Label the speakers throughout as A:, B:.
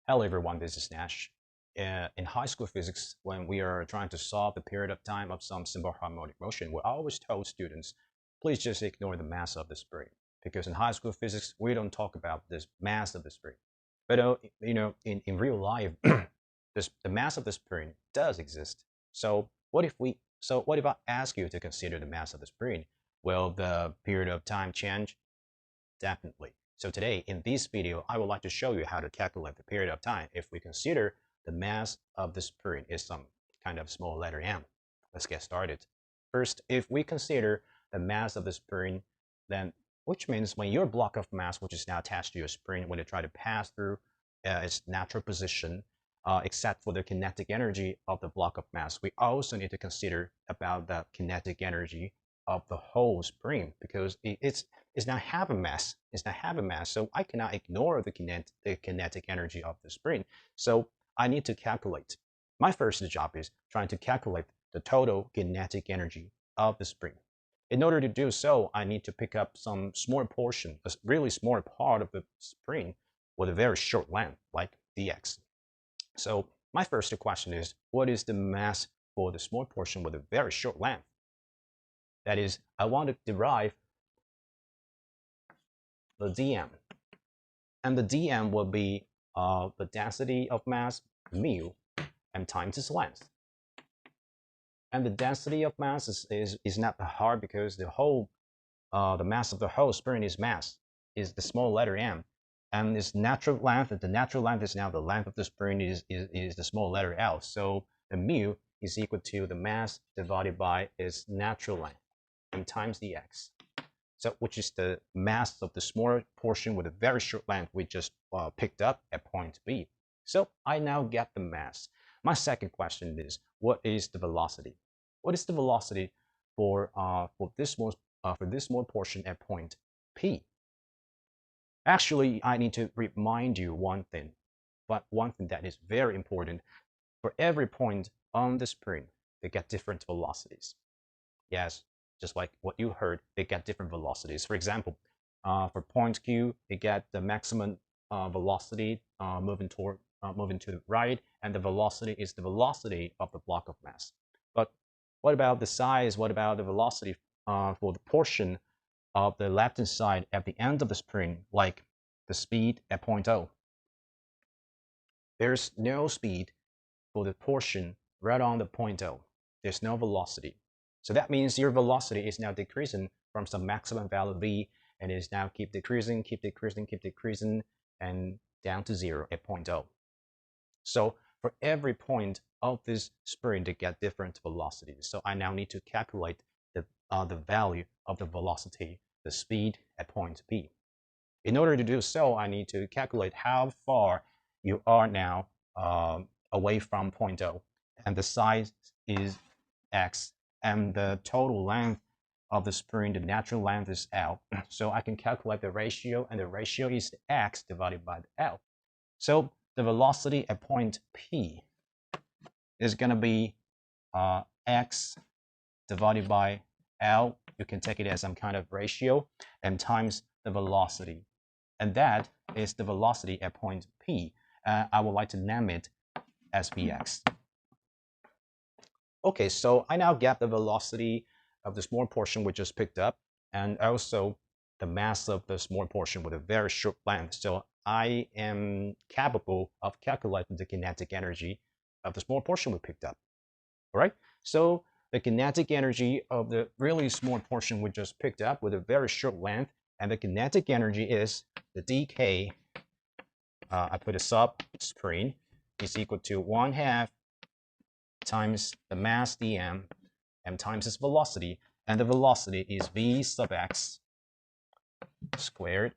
A: Hello everyone, this is Nash. In high school physics, when we are trying to solve the period of time of some simple harmonic motion, we always told students, please just ignore the mass of the spring. Because in high school physics, we don't talk about this mass of the spring. But in real life, the mass of the spring does exist. So what if I ask you to consider the mass of the spring? Will the period of time change? Definitely. So today, in this video, I would like to show you how to calculate the period of time if we consider the mass of the spring is some kind of small letter m. Let's get started. First, if we consider the mass of the spring, then which means when your block of mass, which is now attached to your spring, when you try to pass through its natural position, except for the kinetic energy of the block of mass, we also need to consider about the kinetic energy of the whole spring because it's now have a mass. It's now have a mass, so I cannot ignore the kinetic energy of the spring. So I need to calculate. My first job is trying to calculate the total kinetic energy of the spring. In order to do so, I need to pick up some small portion, a really small part of the spring with a very short length, like dx. So my first question is, what is the mass for the small portion with a very short length? That is, I want to derive the dm. And the dm will be the density of mass, mu, and times its length. And the density of mass is not hard because the mass of the whole spring is the small letter m. And its natural length, the natural length is now the length of the spring is the small letter l. So the mu is equal to the mass divided by its natural length and times dx. So which is the mass of the small portion with a very short length we just picked up at point B. So I now get the mass. My second question is, what is the velocity? What is the velocity for this small portion at point P? Actually, I need to remind you one thing that is very important. For every point on the spring, they get different velocities. Yes, just like what you heard, they get different velocities. For example, for point Q, they get the maximum velocity moving to the right, and the velocity is the velocity of the block of mass. But what about the size? What about the velocity for the portion of the left-hand side at the end of the spring, like the speed at point O? There's no speed for the portion right on the point O. There's no velocity. So that means your velocity is now decreasing from some maximum value v, and is now keep decreasing, and down to 0 at point O. So for every point of this spring, they get different velocities. So I now need to calculate the value of the velocity, the speed at point P. In order to do so, I need to calculate how far you are now away from point O, and the size is x, and the total length of the spring, the natural length is L. So I can calculate the ratio, and the ratio is x divided by the L. So the velocity at point P is going to be x divided by L. You can take it as some kind of ratio, and times the velocity. And that is the velocity at point P. I would like to name it as Vx. Okay, so I now get the velocity of the small portion we just picked up, and also the mass of the small portion with a very short length. So I am capable of calculating the kinetic energy of the small portion we picked up. All right, so the kinetic energy of the really small portion we just picked up with a very short length, and the kinetic energy is the dk, I put a subscreen, is equal to 1/2 times the mass dm and times its velocity, and the velocity is v sub x squared.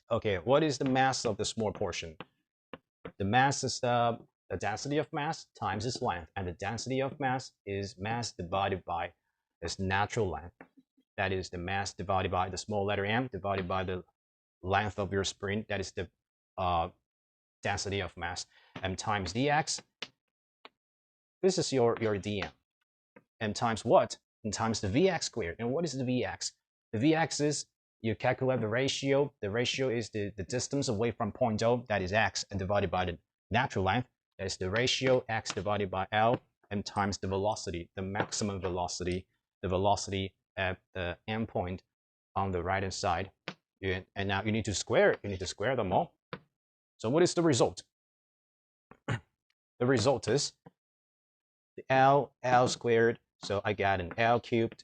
A: Okay, what is the mass of the small portion? The mass is the density of mass times its length, and the density of mass is mass divided by its natural length. That is the mass divided by the small letter m divided by the length of your spring. That is the density of mass, and times dx. This is your dm, and times what? And times the Vx squared. And what is the Vx? The Vx is you calculate the ratio. The ratio is the distance away from point O, that is x, and divided by the natural length. That is the ratio x divided by L, and times the velocity, the maximum velocity, the velocity at the endpoint on the right hand side. And now you need to square it. You need to square them all. So what is the result? The result is the L squared. So I got an L cubed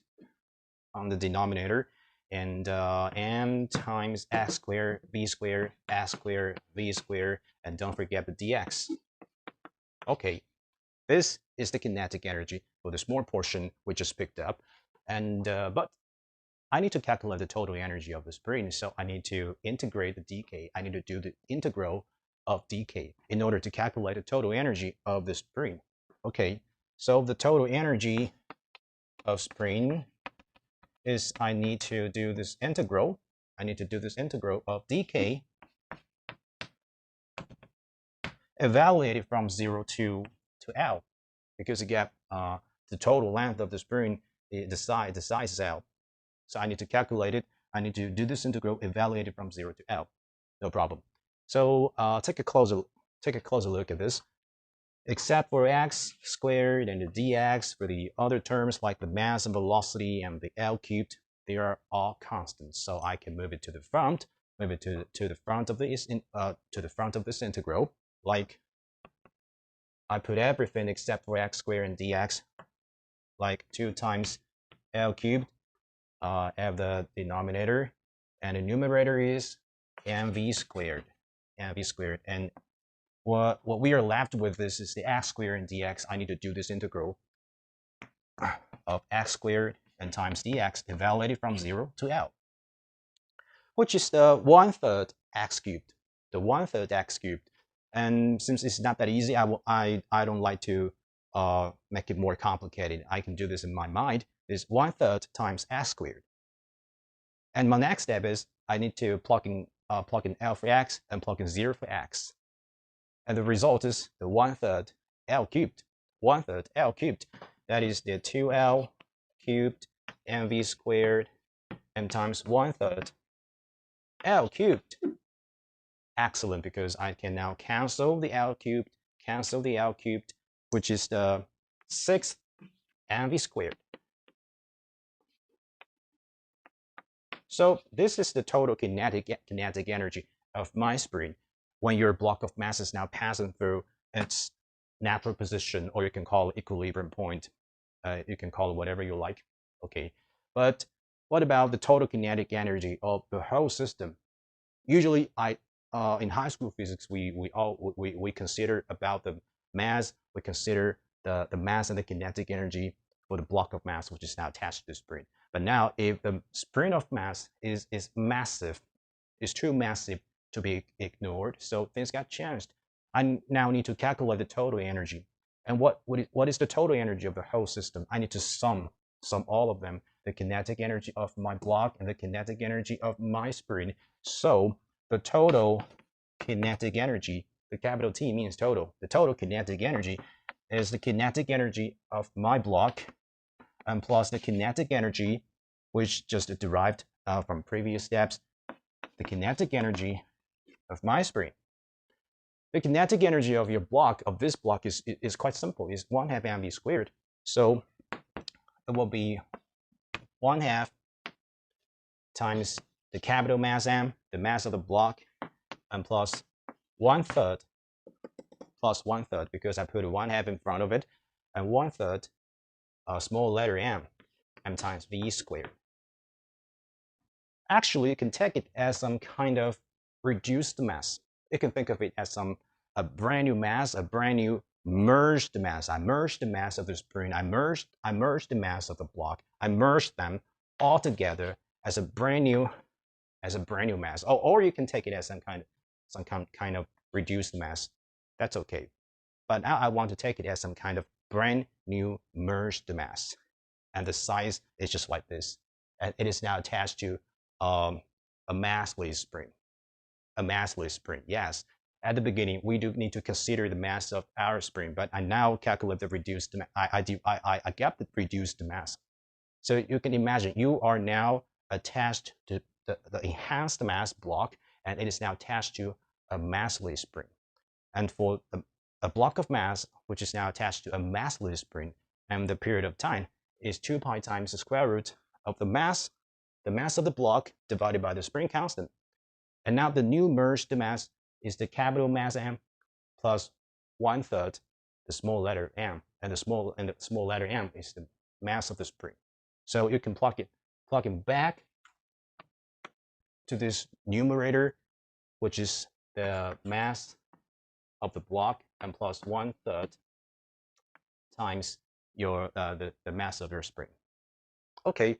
A: on the denominator, and m times x squared, v squared, s squared, v squared, and don't forget the dx. Okay, this is the kinetic energy for the small portion we just picked up, and but I need to calculate the total energy of the spring, so I need to integrate the dk. I need to do the integral of dk in order to calculate the total energy of the spring. Okay, so the total energy of spring is I need to do this integral. I need to do this integral of dk evaluated from 0 to L, because you get the total length of the spring, the size is L. So I need to calculate it. I need to do this integral evaluated from 0 to L. No problem. So take a closer look at this. Except for x squared and the dx, for the other terms like the mass and velocity and the L cubed, they are all constants. So I can move it to the front, move it to the front of this integral. Like I put everything except for x squared and dx, like 2 times L cubed at the denominator, and the numerator is mv squared, and what we are left with is the x squared and dx. I need to do this integral of x squared and times dx evaluated from 0 to L, which is the 1/3 x cubed, the 1/3 x cubed. And since it's not that easy, I don't like to make it more complicated. I can do this in my mind. It's 1/3 times x squared. And my next step is I need to plug in L for x and plug in 0 for x. And the result is the 1/3 L cubed. 1/3 L cubed. That is the 2L cubed mv squared m times 1/3 L cubed. Excellent, because I can now cancel the L cubed, which is the 6th mv squared. So this is the total kinetic energy of my spring when your block of mass is now passing through its natural position, or you can call it equilibrium point. You can call it whatever you like. Okay, but what about the total kinetic energy of the whole system? Usually, in high school physics, we consider about the mass. We consider the mass and the kinetic energy for the block of mass, which is now attached to the spring. But now, if the spring of mass is massive, is too massive to be ignored, so things got changed. I now need to calculate the total energy. And what is the total energy of the whole system? I need to sum all of them, the kinetic energy of my block and the kinetic energy of my spring. So the total kinetic energy, the capital T means total. The total kinetic energy is the kinetic energy of my block and plus the kinetic energy, which just derived from previous steps, the kinetic energy of my spring. The kinetic energy of your block, of this block, is quite simple. It's 1/2 mv squared. So it will be 1/2 times the capital mass m, the mass of the block, and plus 1/3 because I put 1/2 in front of it, and 1/3 small letter m times v squared. Actually, you can take it as some kind of reduced mass. You can think of it as a brand new mass, a brand new merged mass. I merged the mass of the spring. I merged the mass of the block. I merged them all together as a brand new mass. Or you can take it as some kind of reduced mass. That's okay. But now I want to take it as some kind of brand new merged mass, and the size is just like this, and it is now attached to a massless spring. A massless spring, yes. At the beginning, we do need to consider the mass of our spring, but I now calculate the reduced. I get the reduced mass. So you can imagine you are now attached to the enhanced mass block, and it is now attached to a massless spring. And for a block of mass, which is now attached to a massless spring, and the period of time is 2 pi times the square root of the mass of the block divided by the spring constant. And now the new merged mass is the capital mass M plus 1/3 the small letter m, and the small letter m is the mass of the spring. So you can plug it back to this numerator, which is the mass of the block, and plus 1/3 times your the mass of your spring. Okay,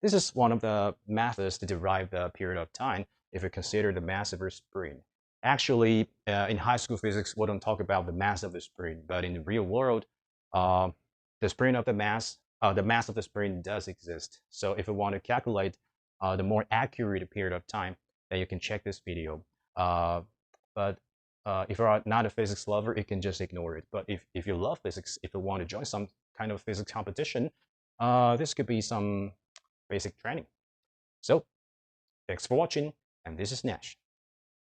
A: this is one of the methods to derive the period of time if you consider the mass of your spring. Actually, in high school physics, we don't talk about the mass of the spring, but in the real world, the spring of the mass of the spring does exist. So if you want to calculate the more accurate period of time, then you can check this video. But if you are not a physics lover, you can just ignore it. But if you love physics, if you want to join some kind of physics competition, this could be some basic training. So thanks for watching, and this is Nash.